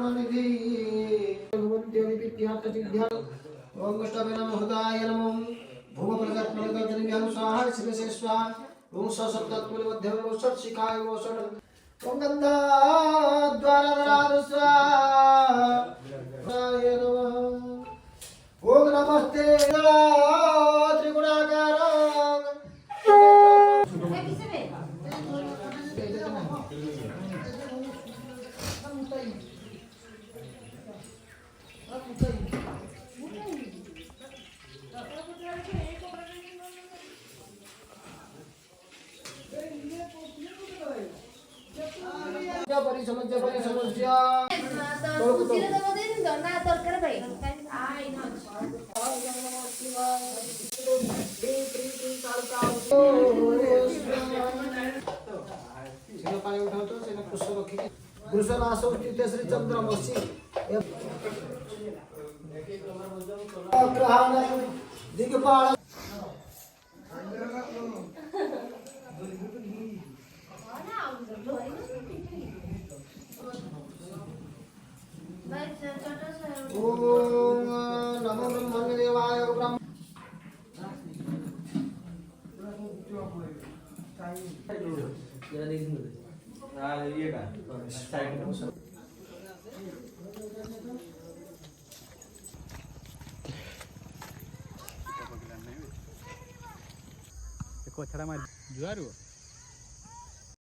निधि भगवन्त्यनि विद्यार्थसिद्ध्या ओम कृष्णाय नमः हृदयाय नमः भूमपलगत्मलगजनिभ्यानुसाहाय शिवसेस्वा ओम ससप्तत्वलमध्यम षट्शिखाय ओम गन्धाद्वारधरारुस्वा नमः ओम नमस्ते त्रिगुणाकार समस्या श्री चंद्रमसी दिग्पाल ओम नमो ब्रह्मदेवाय ब्रह्म छड़ा मार जुआर